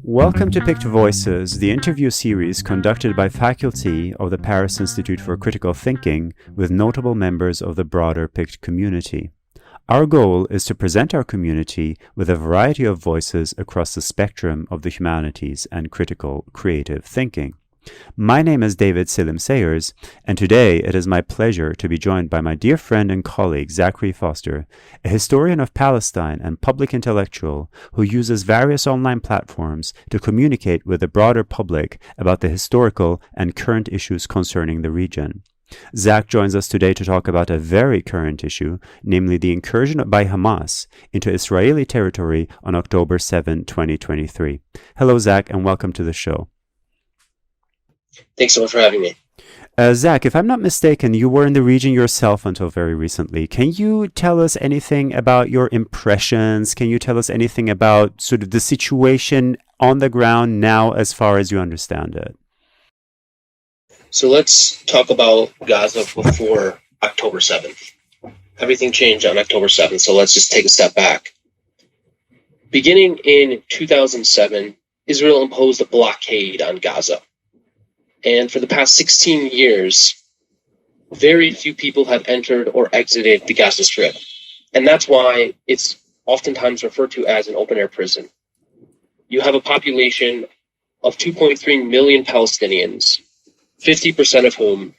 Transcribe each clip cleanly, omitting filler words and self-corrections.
Welcome to PICT Voices, the interview series conducted by faculty of the Paris Institute for Critical Thinking with notable members of the broader PICT community. Our goal is to present our community with a variety of voices across the spectrum of the humanities and critical creative thinking. My name is David Selim Sayers, and today it is my pleasure to be joined by my dear friend and colleague Zachary Foster, a historian of Palestine and public intellectual who uses various online platforms to communicate with the broader public about the historical and current issues concerning the region. Zach joins us today to talk about a very current issue, namely the incursion by Hamas into Israeli territory on October 7, 2023. Hello, Zach, and welcome to the show. Thanks so much for having me. Zach, if I'm not mistaken, you were in the region yourself until very recently. Can you tell us anything about your impressions? Can you tell us anything about sort of the situation on the ground now as far as you understand it? So let's talk about Gaza before October 7th. Everything changed on October 7th, so let's just take a step back. Beginning in 2007, Israel imposed a blockade on Gaza. And for the past 16 years, very few people have entered or exited the Gaza Strip. And that's why it's oftentimes referred to as an open-air prison. You have a population of 2.3 million Palestinians, 50% of whom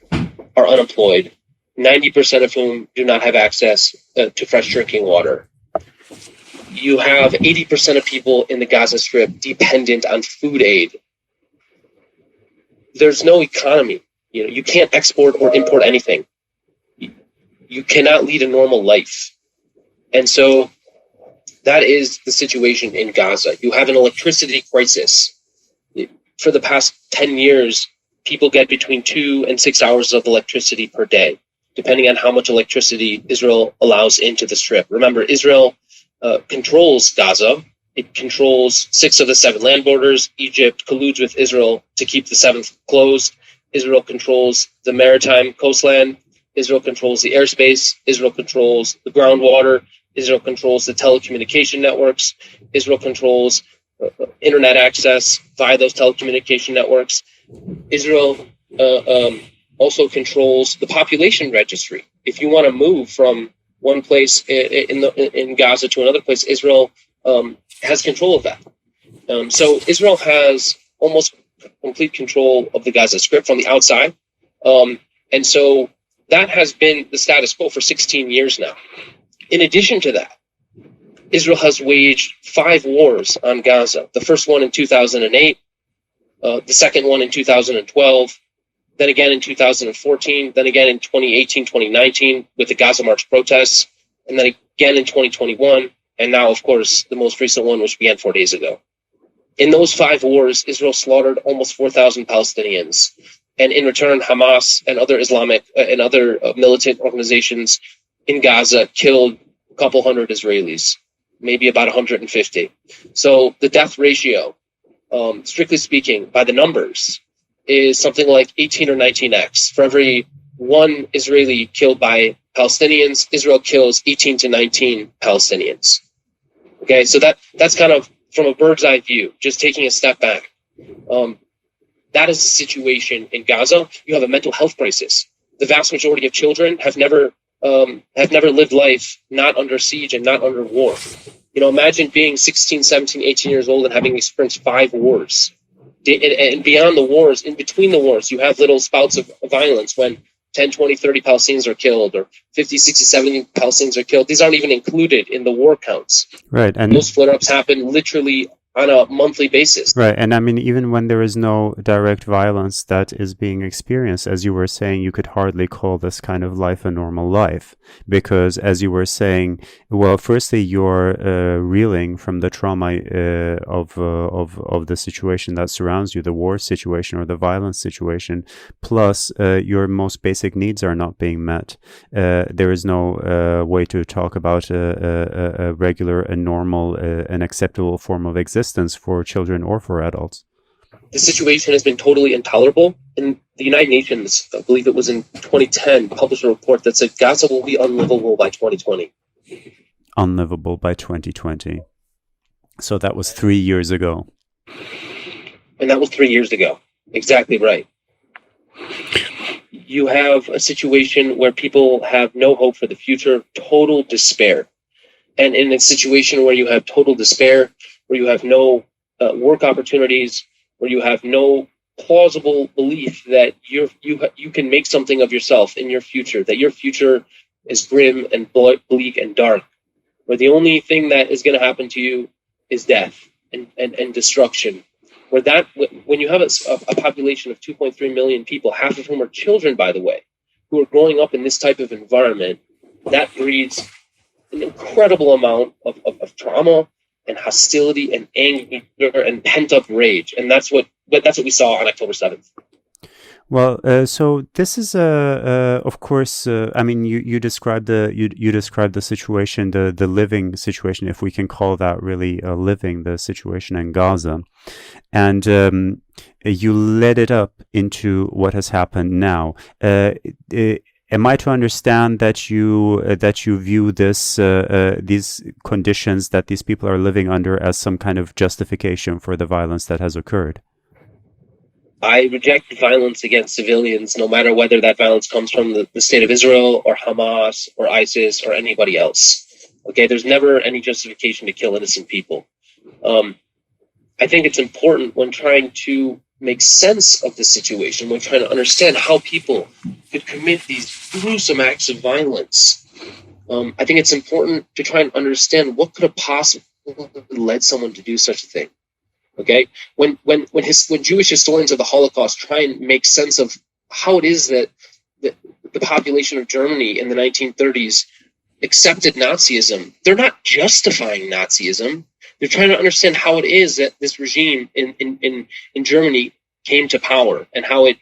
are unemployed, 90% of whom do not have access to fresh drinking water. You have 80% of people in the Gaza Strip dependent on food aid. There's no economy. You can't export or import anything. You cannot lead a normal life. And so that is the situation in Gaza. You have an electricity crisis. For the past 10 years, people get between 2 and 6 hours of electricity per day, depending on how much electricity Israel allows into the Strip. Remember, Israel controls Gaza. It controls 6 of the 7 land borders. Egypt colludes with Israel to keep the 7th closed. Israel controls the maritime coastline. Israel controls the airspace. Israel controls the groundwater. Israel controls the telecommunication networks. Israel controls internet access via those telecommunication networks. Israel also controls the population registry. If you want to move from one place in Gaza to another place, Israel has control of that. So Israel has almost complete control of the Gaza Strip from the outside. And so that has been the status quo for 16 years now. In addition to that, Israel has waged 5 wars on Gaza. The first one in 2008, the second one in 2012, then again in 2014, then again in 2018, 2019 with the Gaza March protests, and then again in 2021. And now, of course, the most recent one, which began 4 days ago. In those 5 wars, Israel slaughtered almost 4,000 Palestinians. And in return, Hamas and other Islamic and other militant organizations in Gaza killed a couple hundred Israelis, maybe about 150. So the death ratio, strictly speaking, by the numbers, is something like 18 or 19x. For every 1 Israeli killed by Palestinians, Israel kills 18 to 19 Palestinians. Okay, so that's kind of from a bird's eye view, just taking a step back. That is the situation in Gaza. You have a mental health crisis. The vast majority of children have never lived life not under siege and not under war. Imagine being 16, 17, 18 years old and having experienced 5 wars. And beyond the wars, in between the wars, you have little spouts of violence when 10, 20, 30 Palestinians are killed, or 50, 60, 70 Palestinians are killed. These aren't even included in the war counts. Right. And those flare-ups happen literally on a monthly basis. Right. And I mean, even when there is no direct violence that is being experienced, as you were saying, you could hardly call this kind of life a normal life. Because as you were saying, well, firstly, you're reeling from the trauma of the situation that surrounds you, the war situation or the violence situation, plus your most basic needs are not being met. There is no way to talk about a regular, a normal, an acceptable form of existence for children or for adults. The situation has been totally intolerable. And the United Nations, I believe it was in 2010, published a report that said Gaza will be unlivable by 2020. unlivable by 2020. So that was 3 years ago. And that was 3 years ago. Exactly right. You have a situation where people have no hope for the future, total despair. And in a situation where you have total despair, where you have no work opportunities, where you have no plausible belief that you can make something of yourself in your future, that your future is grim and bleak and dark, where the only thing that is going to happen to you is death and destruction. When you have a population of 2.3 million people, half of whom are children, by the way, who are growing up in this type of environment, that breeds an incredible amount of trauma and hostility and anger and pent-up rage. And that's what we saw on October 7th. Well, so this is of course. I mean, you described the situation, the living situation, if we can call that really living, the situation in Gaza, and you led it up into what has happened now. Am I to understand that you view these conditions that these people are living under as some kind of justification for the violence that has occurred? I reject violence against civilians, no matter whether that violence comes from the state of Israel or Hamas or ISIS or anybody else. Okay, there's never any justification to kill innocent people. I think it's important when trying to make sense of the situation, when trying to understand how people could commit these gruesome acts of violence. I think it's important to try and understand what could have possibly led someone to do such a thing. Okay, when Jewish historians of the Holocaust try and make sense of how it is that the population of Germany in the 1930s accepted Nazism, they're not justifying Nazism. They're trying to understand how it is that this regime in Germany came to power and how it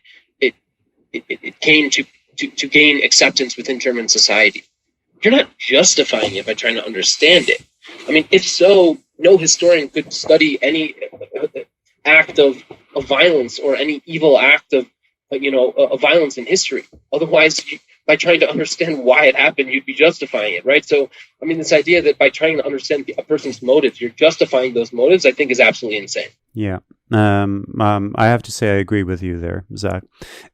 came to gain acceptance within German society. You're not justifying it by trying to understand it. I mean, if so, no historian could study any act of violence or any evil act of violence in history. Otherwise, by trying to understand why it happened, you'd be justifying it, right? So, I mean, this idea that by trying to understand a person's motives, you're justifying those motives, I think is absolutely insane. Yeah. I have to say I agree with you there, Zach.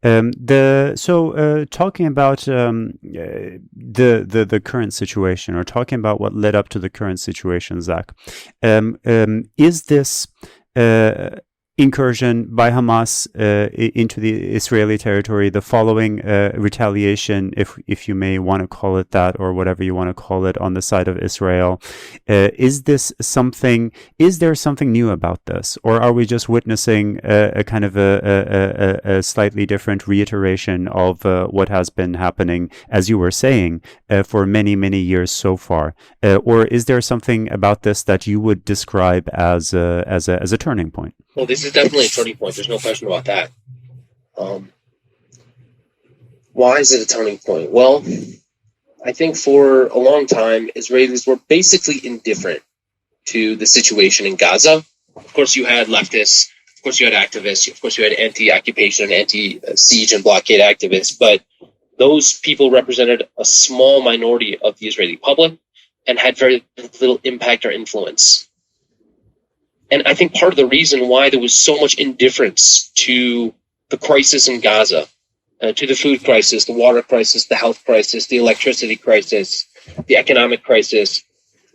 Talking about the current situation, or talking about what led up to the current situation, Zach, is this incursion by Hamas into the Israeli territory the following retaliation, if you may want to call it that, or whatever you want to call it, on the side of Israel? Is there something new about this, or are we just witnessing a kind of a slightly different reiteration of what has been happening, as you were saying, for many years so far? Or is there something about this that you would describe as a turning point? Well, this is definitely a turning point. There's no question about that. Why is it a turning point? Well, I think for a long time, Israelis were basically indifferent to the situation in Gaza. Of course, you had leftists. Of course, you had activists. Of course, you had anti-occupation and anti-siege and blockade activists. But those people represented a small minority of the Israeli public and had very little impact or influence. And I think part of the reason why there was so much indifference to the crisis in Gaza, to the food crisis, the water crisis, the health crisis, the electricity crisis, the economic crisis,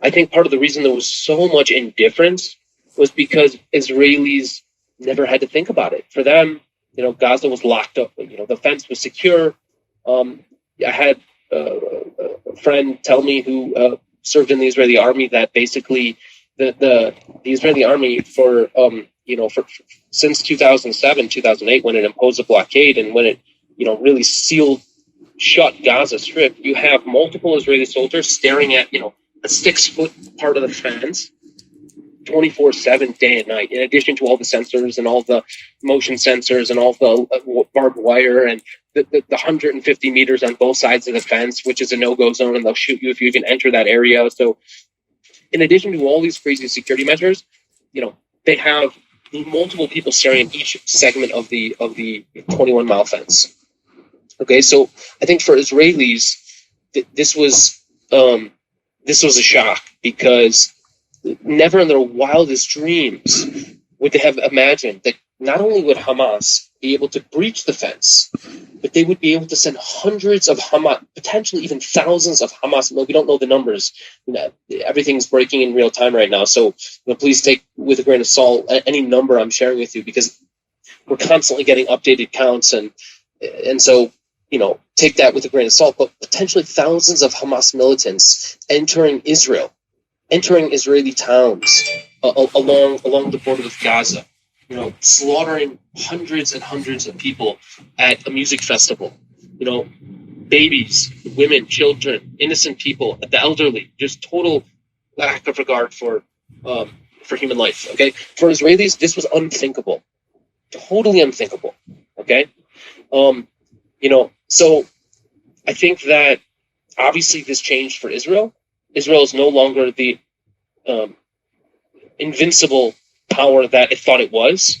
I think part of the reason there was so much indifference was because Israelis never had to think about it. For them, Gaza was locked up. The fence was secure. I had a friend tell me who served in the Israeli army that basically the Israeli army for since 2007, 2008, when it imposed a blockade and when it really sealed shut Gaza Strip, you have multiple Israeli soldiers staring at a 6-foot part of the fence 24/7, day and night, in addition to all the sensors and all the motion sensors and all the barbed wire and the 150 meters on both sides of the fence, which is a no-go zone, and they'll shoot you if you even enter that area. So in addition to all these crazy security measures, they have multiple people staring at each segment of the 21-mile fence. Okay, so I think for Israelis, this was this was a shock, because never in their wildest dreams would they have imagined that not only would Hamas be able to breach the fence, but they would be able to send hundreds of Hamas, potentially even thousands of Hamas. We don't know the numbers. Everything's breaking in real time right now. So please take with a grain of salt any number I'm sharing with you, because we're constantly getting updated counts. And so, take that with a grain of salt, but potentially thousands of Hamas militants entering Israeli towns along the border with Gaza, slaughtering hundreds and hundreds of people at a music festival, babies, women, children, innocent people, the elderly, just total lack of regard for human life. Okay, for Israelis, this was unthinkable, totally unthinkable. Okay, so I think that obviously this changed for Israel. Israel is no longer the invincible power that it thought it was.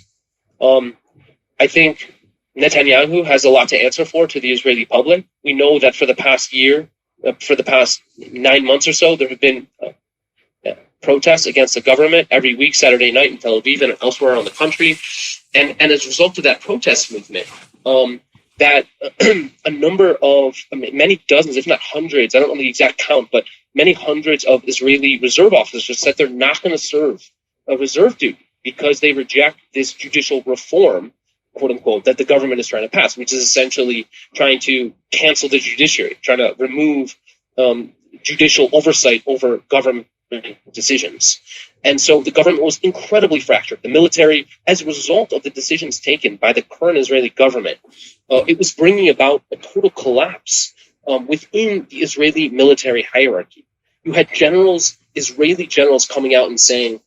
I think Netanyahu has a lot to answer for to the Israeli public. We know that for the past year, for the past 9 months or so, there have been protests against the government every week, Saturday night in Tel Aviv and elsewhere around the country. And as a result of that protest movement, that a number of, many dozens, if not hundreds, I don't know the exact count, but many hundreds of Israeli reserve officers said they're not going to serve a reserve duty because they reject this judicial reform, quote unquote, that the government is trying to pass, which is essentially trying to cancel the judiciary, trying to remove judicial oversight over government decisions. And so the government was incredibly fractured. The military, as a result of the decisions taken by the current Israeli government, it was bringing about a total collapse within the Israeli military hierarchy. You had Israeli generals coming out and saying,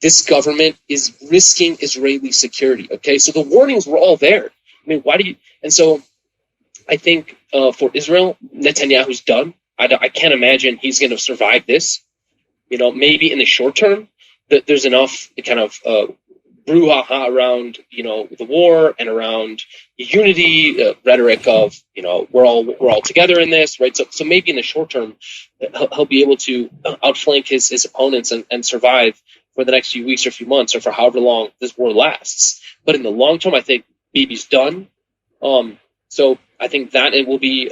this government is risking Israeli security. Okay, so the warnings were all there. And so I think for Israel, Netanyahu's done. I can't imagine he's going to survive this. Maybe in the short term, there's enough kind of brouhaha around, the war and around unity, rhetoric of, we're all together in this, right? So maybe in the short term, he'll be able to outflank his opponents and survive for the next few weeks or few months or for however long this war lasts. But in the long term, I think Bibi's done. So I think that it will be,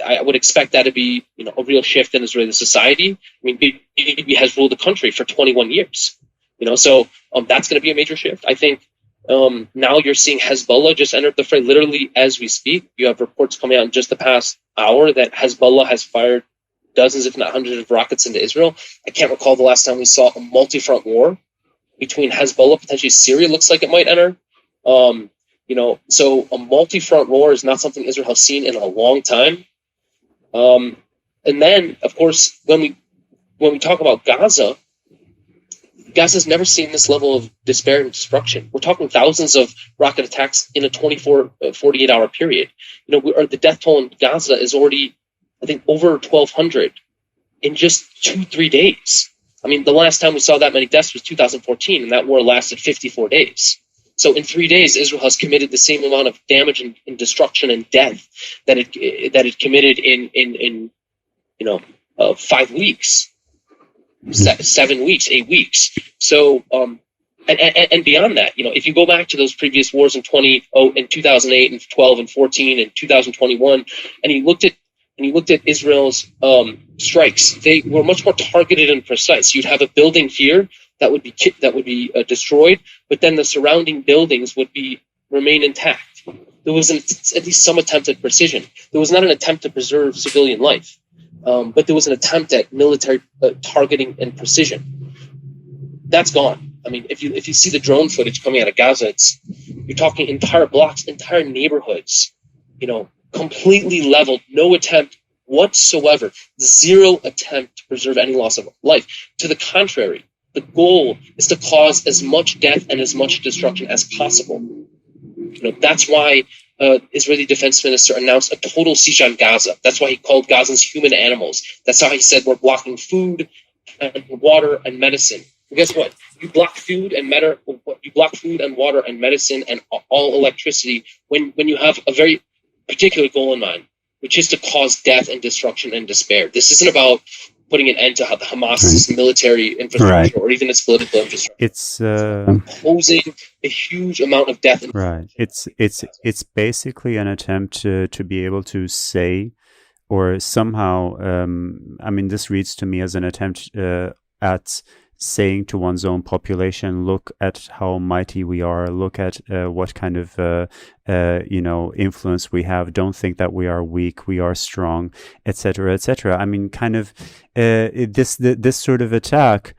I would expect that to be, a real shift in Israeli society. Bibi has ruled the country for 21 years, so that's going to be a major shift. I think now you're seeing Hezbollah just entered the fray literally as we speak. You have reports coming out in just the past hour that Hezbollah has fired dozens, if not hundreds of rockets into Israel. I can't recall the last time we saw a multi-front war between Hezbollah, potentially Syria looks like it might enter. So a multi-front war is not something Israel has seen in a long time. And then, of course, when we talk about Gaza's never seen this level of despair and destruction. We're talking thousands of rocket attacks in a 48-hour period. The death toll in Gaza is already, I think, over 1,200 in just 2-3 days. The last time we saw that many deaths was 2014, and that war lasted 54 days. So in 3 days, Israel has committed the same amount of damage and destruction and death that it committed in 5 weeks, 7 weeks, 8 weeks. So and beyond that, if you go back to those previous wars in 2008 and 12 and 14 and 2021, and you looked at Israel's strikes, they were much more targeted and precise. You'd have a building here that would be destroyed, but then the surrounding buildings would remain intact. There was at least some attempt at precision. There was not an attempt to preserve civilian life, but there was an attempt at military targeting and precision. That's gone. If you see the drone footage coming out of Gaza, you're talking entire blocks, entire neighborhoods, completely leveled, no attempt whatsoever, zero attempt to preserve any loss of life. To the contrary, the goal is to cause as much death and as much destruction as possible. That's why Israeli Defense Minister announced a total siege on Gaza. That's why he called Gazans human animals. That's how he said we're blocking food and water and medicine. And guess what? You block food and water and medicine and all electricity when you have a very particular goal in mind, which is to cause death and destruction and despair. This isn't about putting an end to Hamas's military infrastructure or even its political infrastructure. It's posing a huge amount of death. Right. It's basically an attempt to be able to say, or somehow, I mean, this reads to me as an attempt at saying to one's own population, look at how mighty we are, look at what kind of influence we have, don't think that we are weak, we are strong, etc., etc. I mean, kind of this sort of attack,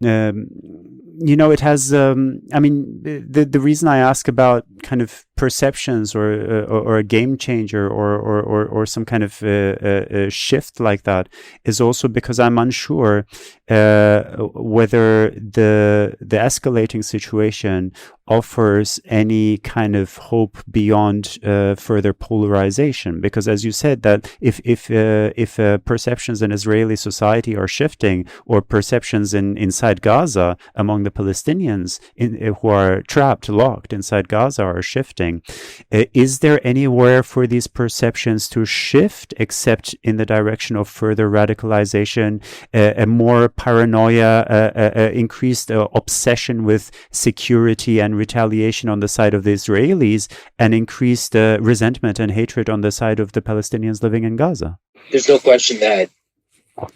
it has I mean, the reason I ask about kind of perceptions or a game changer or some kind of a shift like that is also because I'm unsure whether the escalating situation offers any kind of hope beyond further polarization. Because as you said, that if perceptions in Israeli society are shifting, or perceptions inside Gaza among the Palestinians who are trapped, locked inside Gaza are shifting, is there anywhere for these perceptions to shift except in the direction of further radicalization, a more paranoia, increased obsession with security and retaliation on the side of the Israelis, and increased resentment and hatred on the side of the Palestinians living in Gaza? There's no question that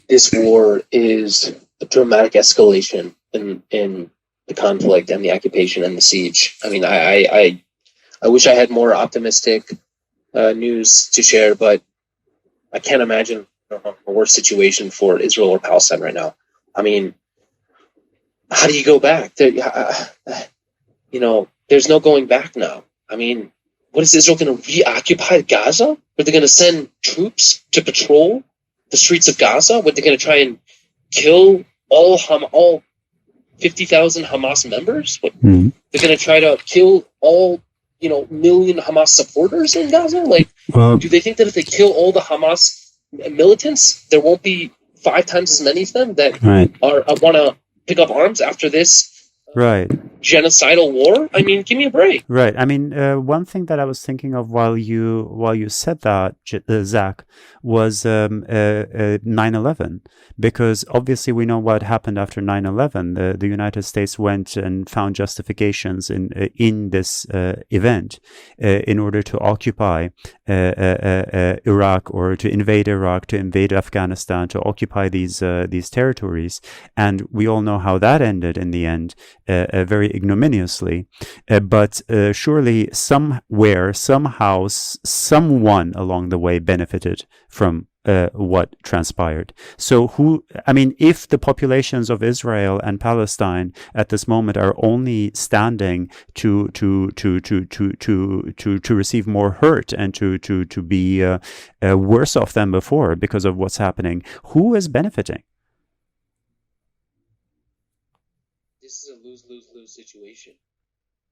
this war is a dramatic escalation in the conflict and the occupation and the siege. I mean, I wish I had more optimistic news to share, but I can't imagine a worse situation for Israel or Palestine right now. I mean, how do you go back? There's no going back now. I mean, what is Israel going to reoccupy Gaza? Are they going to send troops to patrol the streets of Gaza? What, they're going to try and kill all 50,000 Hamas members? They're going to try to kill all million Hamas supporters in Gaza? Do they think that if they kill all the Hamas militants, there won't be 5 times as many of them that want to pick up arms after this genocidal war? I mean, give me a break. Right. I mean, one thing that I was thinking of while you said that, Zach, was 9/11, because obviously we know what happened after 9/11. The United States went and found justifications in this event in order to occupy Iraq, or to invade Iraq, to invade Afghanistan, to occupy these territories, and we all know how that ended in the end, very ignominiously. But surely somewhere, somehow, someone along the way benefited from what transpired. So if the populations of Israel and Palestine at this moment are only standing to receive more hurt and to be worse off than before because of what's happening, who is benefiting? This is a lose-lose-lose situation.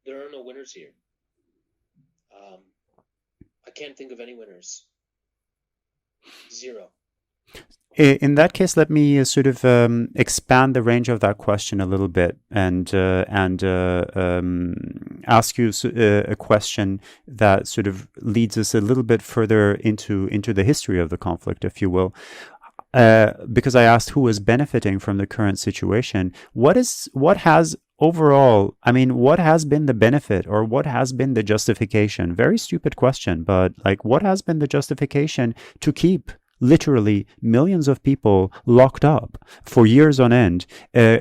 There are no winners here. I can't think of any winners. Zero. In that case, let me sort of expand the range of that question a little bit, and ask you a question that sort of leads us a little bit further into the history of the conflict, if you will. Because I asked who is benefiting from the current situation. What has been the benefit, or what has been the justification? Very stupid question, but what has been the justification to keep literally millions of people locked up for years on end,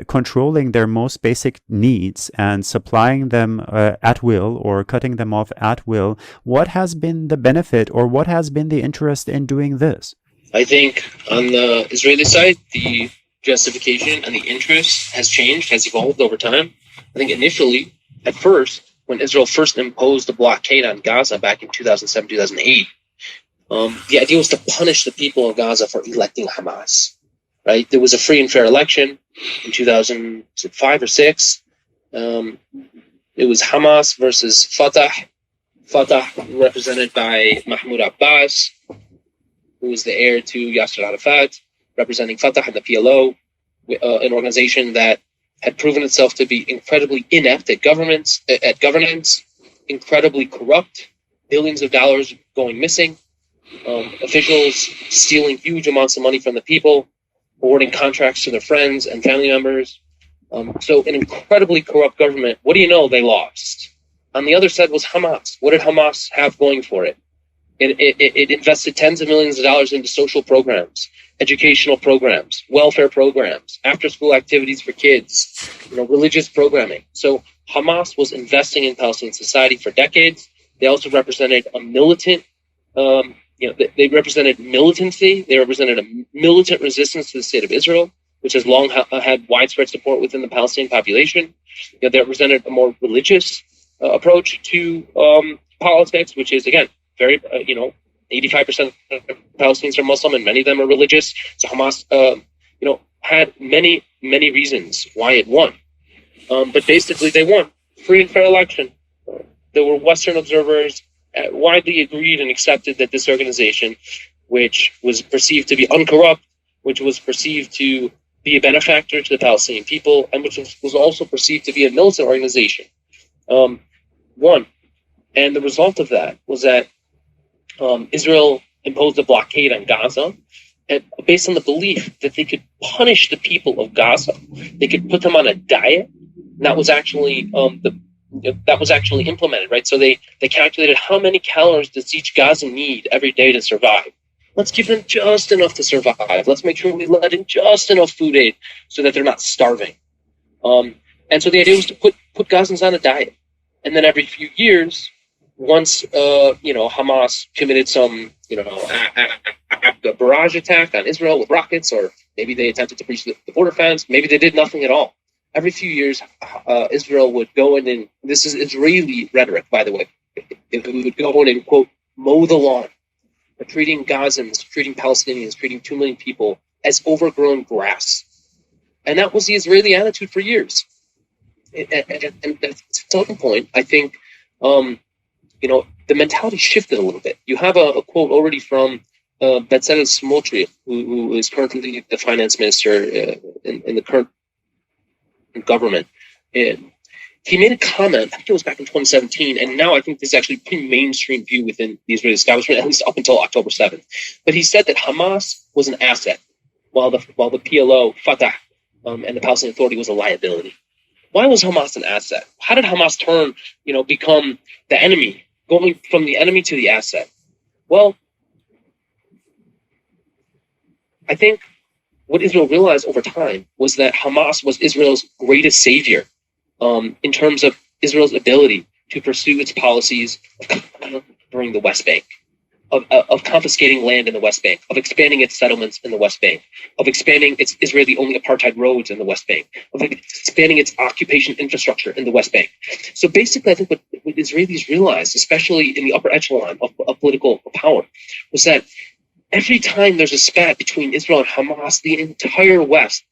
controlling their most basic needs and supplying them at will, or cutting them off at will? What has been the benefit, or what has been the interest in doing this? I think on the Israeli side, the justification and the interest has evolved over time. I think initially, at first, when Israel first imposed the blockade on Gaza back in 2007, 2008, the idea was to punish the people of Gaza for electing Hamas. Right? There was a free and fair election in 2005 or 6. It was Hamas versus Fatah. Fatah represented by Mahmoud Abbas, who was the heir to Yasser Arafat, representing Fatah and the PLO, an organization that had proven itself to be incredibly inept at governance, incredibly corrupt, billions of dollars going missing, officials stealing huge amounts of money from the people, awarding contracts to their friends and family members. So an incredibly corrupt government. What do you know? They lost. On the other side was Hamas. What did Hamas have going for it? It invested tens of millions of dollars into social programs, educational programs, welfare programs, after-school activities for kids, religious programming. So Hamas was investing in Palestinian society for decades. They also represented a militant, they represented militancy. They represented a militant resistance to the state of Israel, which has long had widespread support within the Palestinian population. They represented a more religious approach to politics, which is, again, very, 85% of Palestinians are Muslim and many of them are religious. So Hamas, had many, many reasons why it won. But basically they won. Free and fair election. There were Western observers widely agreed and accepted that this organization, which was perceived to be uncorrupt, which was perceived to be a benefactor to the Palestinian people, and which was also perceived to be a militant organization, won. And the result of that was that Israel imposed a blockade on Gaza, and based on the belief that they could punish the people of Gaza. They could put them on a diet. And that was actually implemented, right? So they calculated how many calories does each Gazan need every day to survive. Let's give them just enough to survive. Let's make sure we let in just enough food aid so that they're not starving. And so the idea was to put Gazans on a diet. And then every few years, once Hamas committed some a barrage attack on Israel with rockets, or maybe they attempted to breach the border fence, maybe they did nothing at all. Every few years, Israel would go in, and this is Israeli rhetoric, by the way. It would go in and, quote, mow the lawn, treating Gazans, treating Palestinians, treating 2 million people as overgrown grass. And that was the Israeli attitude for years. And at a certain point, I think, the mentality shifted a little bit. You have a quote already from Bezalel Smotrich, who is currently the finance minister in the current government. And he made a comment, I think it was back in 2017, and now I think this is actually a pretty mainstream view within the Israeli establishment, at least up until October 7th. But he said that Hamas was an asset, while the PLO, Fatah, and the Palestinian Authority was a liability. Why was Hamas an asset? How did Hamas become the enemy, going from the enemy to the asset? Well, I think what Israel realized over time was that Hamas was Israel's greatest savior in terms of Israel's ability to pursue its policies of covering the West Bank, of confiscating land in the West Bank, of expanding its settlements in the West Bank, of expanding its Israeli-only apartheid roads in the West Bank, of expanding its occupation infrastructure in the West Bank. So basically, I think what Israelis realized, especially in the upper echelon of political power, was that every time there's a spat between Israel and Hamas, the entire West,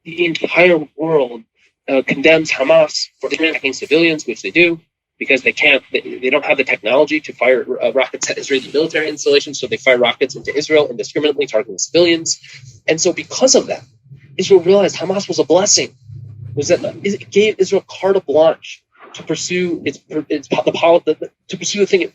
the entire world condemns Hamas for attacking civilians, which they do, because they don't have the technology to fire rockets at Israeli military installations, so they fire rockets into Israel indiscriminately, targeting civilians. And so because of that, Israel realized Hamas was a blessing. It gave Israel carte blanche to pursue to pursue the thing it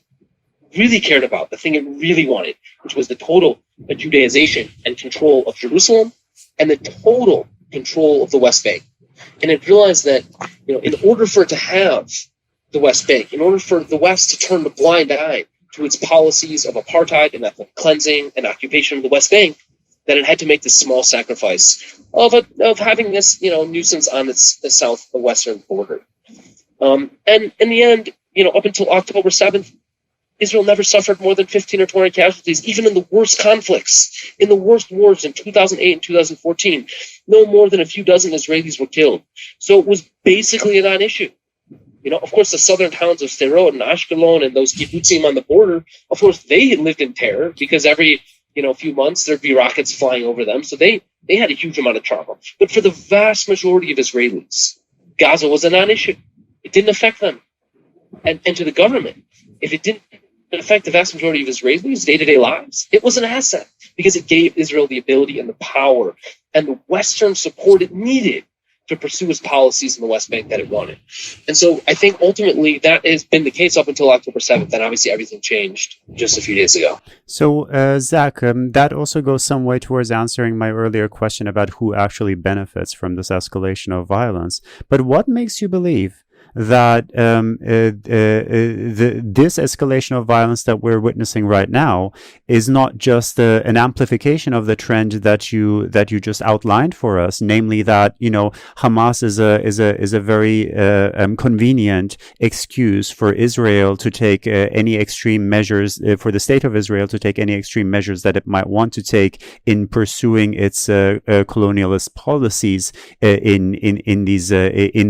really cared about, the thing it really wanted, which was the total Judaization and control of Jerusalem and the total control of the West Bank. And it realized that, in order for it to have the West Bank, in order for the West to turn a blind eye to its policies of apartheid and ethnic cleansing and occupation of the West Bank, that it had to make this small sacrifice of having this, nuisance on its southwestern border. And in the end, up until October 7th, Israel never suffered more than 15 or 20 casualties, even in the worst conflicts, in the worst wars in 2008 and 2014. No more than a few dozen Israelis were killed. So it was basically a non-issue. Of course, the southern towns of Sderot and Ashkelon and those kibbutzim on the border, of course, they lived in terror because every few months there'd be rockets flying over them. So they had a huge amount of trauma. But for the vast majority of Israelis, Gaza was a non-issue. It didn't affect them. And to the government, if it didn't affect the vast majority of Israelis' day-to-day lives, it was an asset because it gave Israel the ability and the power and the Western support it needed to pursue its policies in the West Bank that it wanted. And so I think ultimately that has been the case up until October 7th, and obviously everything changed just a few days ago. So, Zach, that also goes some way towards answering my earlier question about who actually benefits from this escalation of violence. But what makes you believe that this escalation of violence that we're witnessing right now is not just an amplification of the trend that you just outlined for us, namely that Hamas is a very convenient excuse for Israel to take any extreme measures, for the state of Israel to take any extreme measures that it might want to take in pursuing its colonialist policies in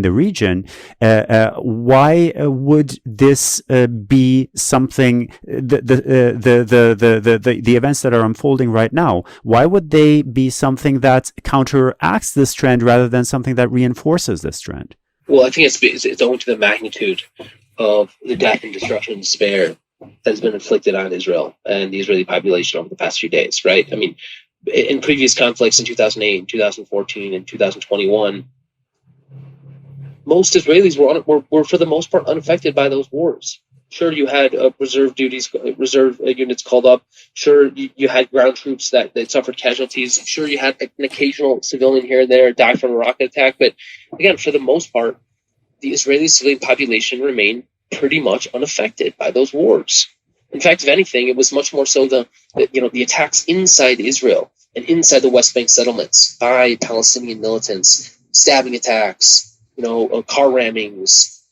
the region. Why would this be something? The events that are unfolding right now, why would they be something that counteracts this trend rather than something that reinforces this trend? Well, I think it's owing to the magnitude of the death and destruction and despair that has been inflicted on Israel and the Israeli population over the past few days. Right? I mean, in previous conflicts in 2008, 2014, and 2021. Most Israelis were for the most part unaffected by those wars. Sure, you had reserve units called up. Sure, you had ground troops that suffered casualties. Sure, you had an occasional civilian here and there die from a rocket attack. But again, for the most part, the Israeli civilian population remained pretty much unaffected by those wars. In fact, if anything, it was much more so the attacks inside Israel and inside the West Bank settlements by Palestinian militants, stabbing attacks, car rammings,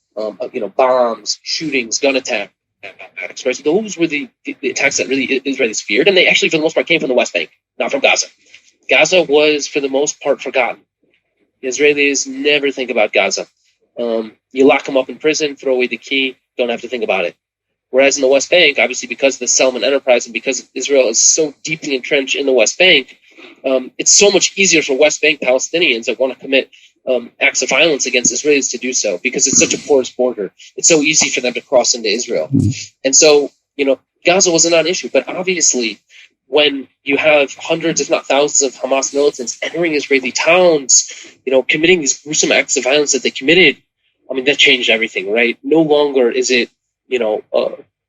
bombs, shootings, gun attacks. Right? So those were the attacks that really Israelis feared, and they actually, for the most part, came from the West Bank, not from Gaza. Gaza was, for the most part, forgotten. The Israelis never think about Gaza. You lock them up in prison, throw away the key, don't have to think about it. Whereas in the West Bank, obviously because of the Selim enterprise and because Israel is so deeply entrenched in the West Bank, it's so much easier for West Bank Palestinians that want to commit acts of violence against Israelis to do so because it's such a porous border. It's so easy for them to cross into Israel. And so, Gaza was a non-issue. But obviously, when you have hundreds, if not thousands, of Hamas militants entering Israeli towns, committing these gruesome acts of violence that they committed, I mean, that changed everything, right? No longer is it,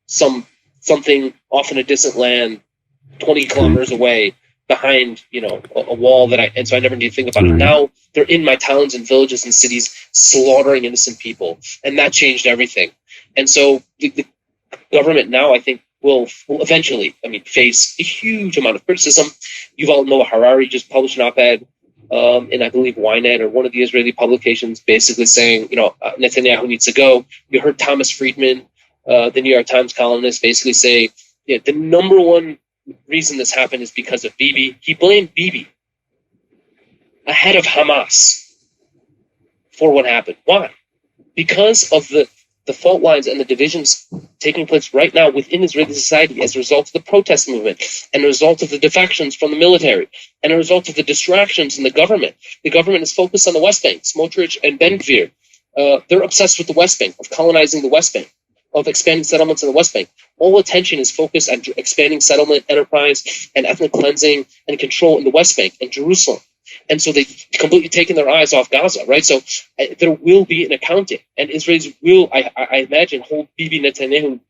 something off in a distant land, 20 kilometers away, behind a wall and so I never need to think about it. Now they're in my towns and villages and cities slaughtering innocent people, and that changed everything. And so the government now, I think, will eventually, face a huge amount of criticism. Yuval Noah Harari just published an op-ed in, I believe, Ynet or one of the Israeli publications, basically saying, Netanyahu needs to go. You heard Thomas Friedman, the New York Times columnist, basically say, the number one reason this happened is because of Bibi. He blamed Bibi ahead of Hamas for what happened. Why? Because of the fault lines and the divisions taking place right now within Israeli society as a result of the protest movement and a result of the defections from the military and a result of the distractions in the government. The government is focused on the West Bank. Smotrich and Ben Gvir, they're obsessed with the West Bank, of colonizing the West Bank, of expanding settlements in the West Bank. All attention is focused on expanding settlement, enterprise, and ethnic cleansing and control in the West Bank and Jerusalem. And so they've completely taken their eyes off Gaza, right? So there will be an accounting, and Israelis will, I imagine, hold Bibi Netanyahu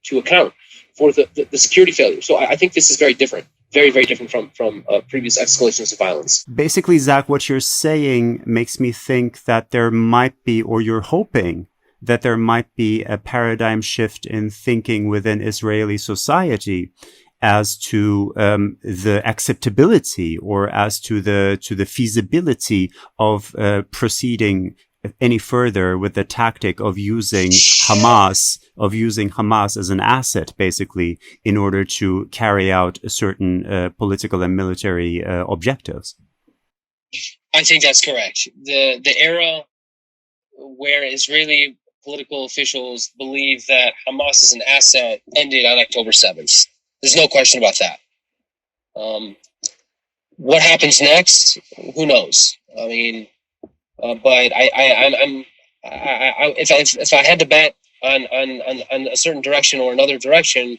to account for the security failure. So I think this is very different, very, very different from previous escalations of violence. Basically, Zach, what you're saying makes me think that there might be, or you're hoping, that there might be a paradigm shift in thinking within Israeli society as to the acceptability or as to the feasibility of proceeding any further with the tactic of using Hamas as an asset, basically, in order to carry out certain political and military objectives. I think that's correct. The era where Israeli political officials believe that Hamas is an asset ended on October 7th. There's no question about that. What happens next? Who knows? I mean, but if I had to bet on a certain direction or another direction,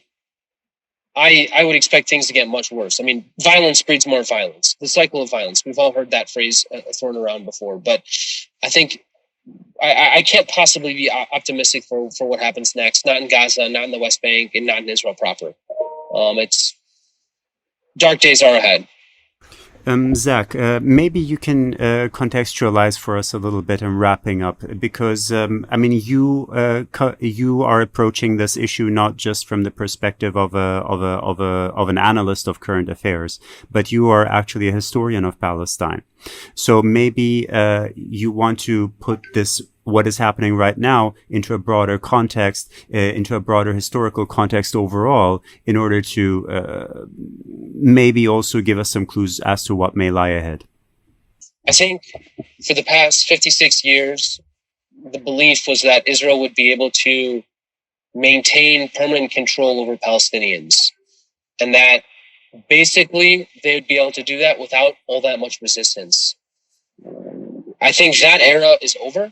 I would expect things to get much worse. I mean, violence breeds more violence. The cycle of violence. We've all heard that phrase thrown around before, but I think I can't possibly be optimistic for what happens next. Not in Gaza, not in the West Bank, and not in Israel proper. It's dark days are ahead. Zach, maybe you can contextualize for us a little bit in wrapping up, because I mean, you are approaching this issue not just from the perspective of an analyst of current affairs, but you are actually a historian of Palestine. So maybe you want to put what is happening right now into a broader context, into a broader historical context overall, in order to maybe also give us some clues as to what may lie ahead. I think for the past 56 years, the belief was that Israel would be able to maintain permanent control over Palestinians, and that basically they would be able to do that without all that much resistance. I think that era is over.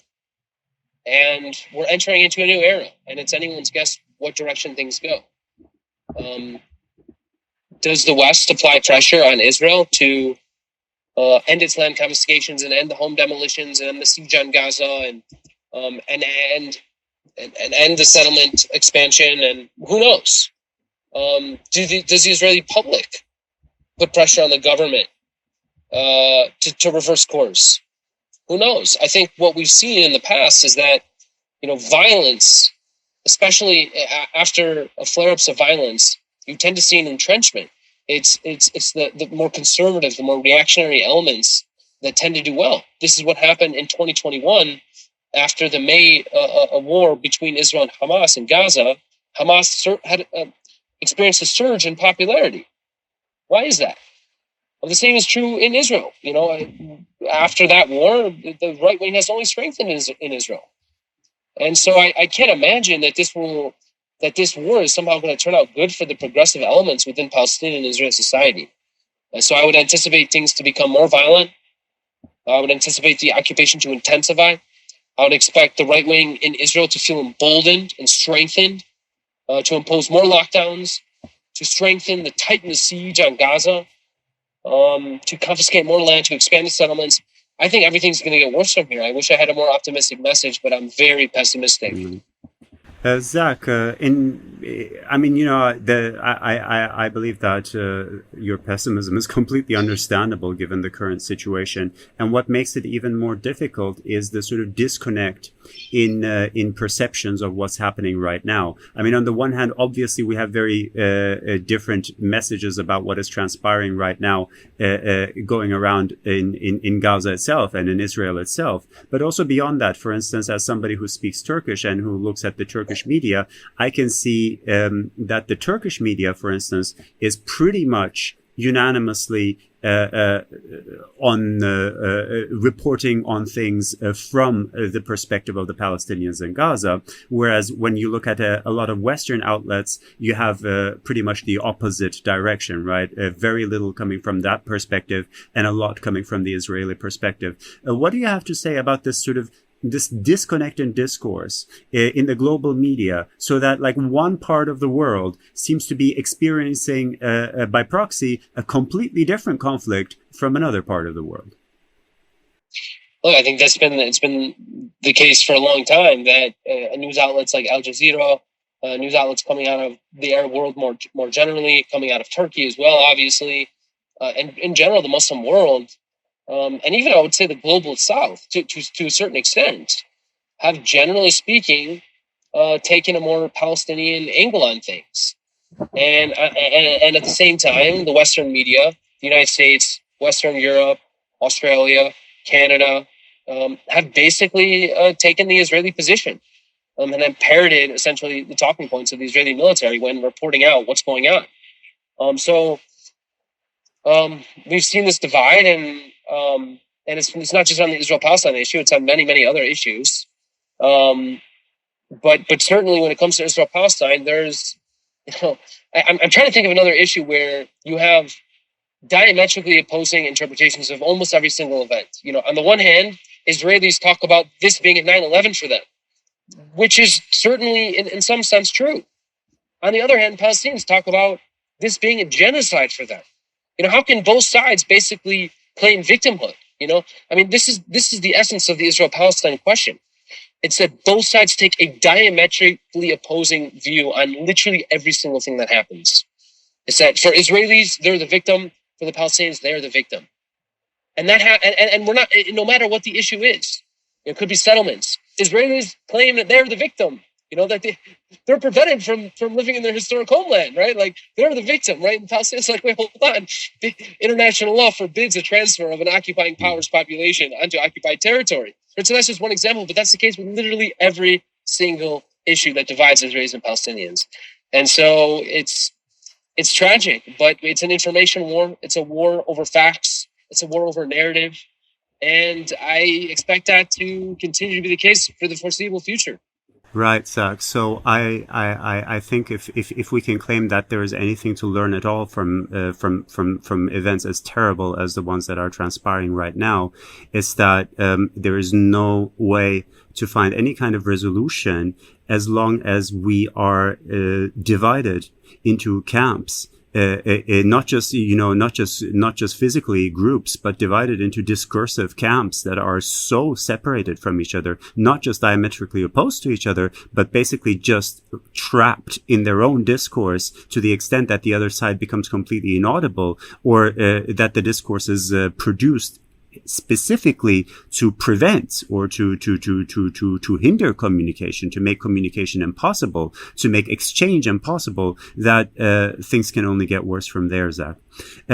And we're entering into a new era, and it's anyone's guess what direction things go. Does the West apply pressure on Israel to end its land confiscations and end the home demolitions and end the siege on Gaza and end the settlement expansion? And who knows? Does the Israeli public put pressure on the government to reverse course? Who knows? I think what we've seen in the past is that, violence, especially after flare-ups of violence, you tend to see an entrenchment. It's the more conservative, the more reactionary elements that tend to do well. This is what happened in 2021 after the May war between Israel and Hamas in Gaza. Hamas had experienced a surge in popularity. Why is that? Well, the same is true in Israel. After that war, the right wing has only strengthened in Israel, and so I can't imagine that this war is somehow going to turn out good for the progressive elements within Palestinian and Israeli society. And so I would anticipate things to become more violent. I would anticipate the occupation to intensify. I would expect the right wing in Israel to feel emboldened and strengthened, to impose more lockdowns, to tighten the siege on Gaza. To confiscate more land, to expand the settlements. I think everything's going to get worse from here. I wish I had a more optimistic message, but I'm very pessimistic. Mm-hmm. Zach, I believe that your pessimism is completely understandable given the current situation. And what makes it even more difficult is the sort of disconnect in perceptions of what's happening right now. I mean, on the one hand, obviously, we have very different messages about what is transpiring right now, going around in Gaza itself and in Israel itself. But also beyond that, for instance, as somebody who speaks Turkish and who looks at the Turkish media, I can see that the Turkish media, for instance, is pretty much unanimously on reporting on things from the perspective of the Palestinians in Gaza, whereas when you look at a lot of Western outlets, you have pretty much the opposite direction, right? Very little coming from that perspective and a lot coming from the Israeli perspective. What do you have to say about this disconnect in discourse in the global media, so that like one part of the world seems to be experiencing by proxy a completely different conflict from another part of the world? Look, I think it's been the case for a long time that news outlets like Al Jazeera, news outlets coming out of the Arab world more generally, coming out of Turkey as well, obviously, and in general the Muslim world. And even I would say the global South, to a certain extent, have generally speaking taken a more Palestinian angle on things, and at the same time, the Western media, the United States, Western Europe, Australia, Canada, have basically taken the Israeli position and then parroted essentially the talking points of the Israeli military when reporting out what's going on. So we've seen this divide, and it's not just on the Israel-Palestine issue; it's on many other issues. But certainly when it comes to Israel-Palestine, there's, I'm trying to think of another issue where you have diametrically opposing interpretations of almost every single event. On the one hand, Israelis talk about this being a 9/11 for them, which is certainly in some sense true. On the other hand, Palestinians talk about this being a genocide for them? How can both sides basically claim victimhood? I mean, this is the essence of the Israel-Palestine question. It's that both sides take a diametrically opposing view on literally every single thing that happens. It's that for Israelis, they're the victim. For the Palestinians, they're the victim. And and we're not, no matter what the issue is, it could be settlements. Israelis claim that they're the victim, that they're prevented from living in their historic homeland, right? Like, they're the victim, right? And Palestinians are like, wait, hold on. The international law forbids a transfer of an occupying power's population onto occupied territory. So that's just one example, but that's the case with literally every single issue that divides Israelis and Palestinians. And so it's tragic, but it's an information war. It's a war over facts. It's a war over narrative. And I expect that to continue to be the case for the foreseeable future. Right, Zach. So I think if we can claim that there is anything to learn at all from events as terrible as the ones that are transpiring right now, it's that there is no way to find any kind of resolution as long as we are divided into camps. Not just physically groups, but divided into discursive camps that are so separated from each other, not just diametrically opposed to each other, but basically just trapped in their own discourse to the extent that the other side becomes completely inaudible, or that the discourse is produced specifically to prevent or to hinder communication, to make communication impossible, to make exchange impossible, that things can only get worse from there, Zach.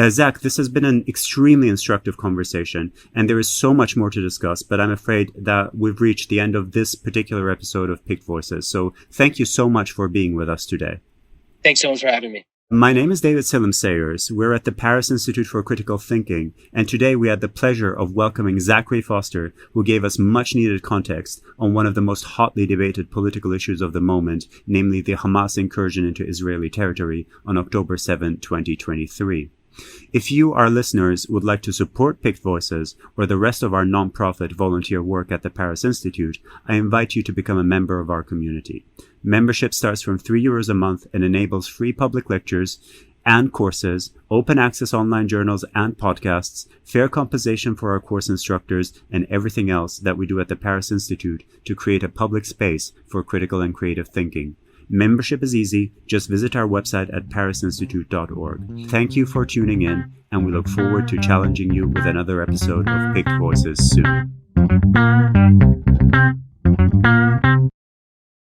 Zach, this has been an extremely instructive conversation, and there is so much more to discuss, but I'm afraid that we've reached the end of this particular episode of PICT Voices. So thank you so much for being with us today. Thanks so much for having me. My name is David Selim Sayers. We're at the Paris Institute for Critical Thinking, and today we had the pleasure of welcoming Zachary Foster, who gave us much needed context on one of the most hotly debated political issues of the moment, namely the Hamas incursion into Israeli territory on October 7, 2023. If you, our listeners, would like to support PICT Voices or the rest of our non-profit volunteer work at the Paris Institute, I invite you to become a member of our community. Membership starts from €3 a month and enables free public lectures and courses, open access online journals and podcasts, fair compensation for our course instructors, and everything else that we do at the Paris Institute to create a public space for critical and creative thinking. Membership is easy. Just visit our website at parisinstitute.org. Thank you for tuning in, and we look forward to challenging you with another episode of PICT Voices soon.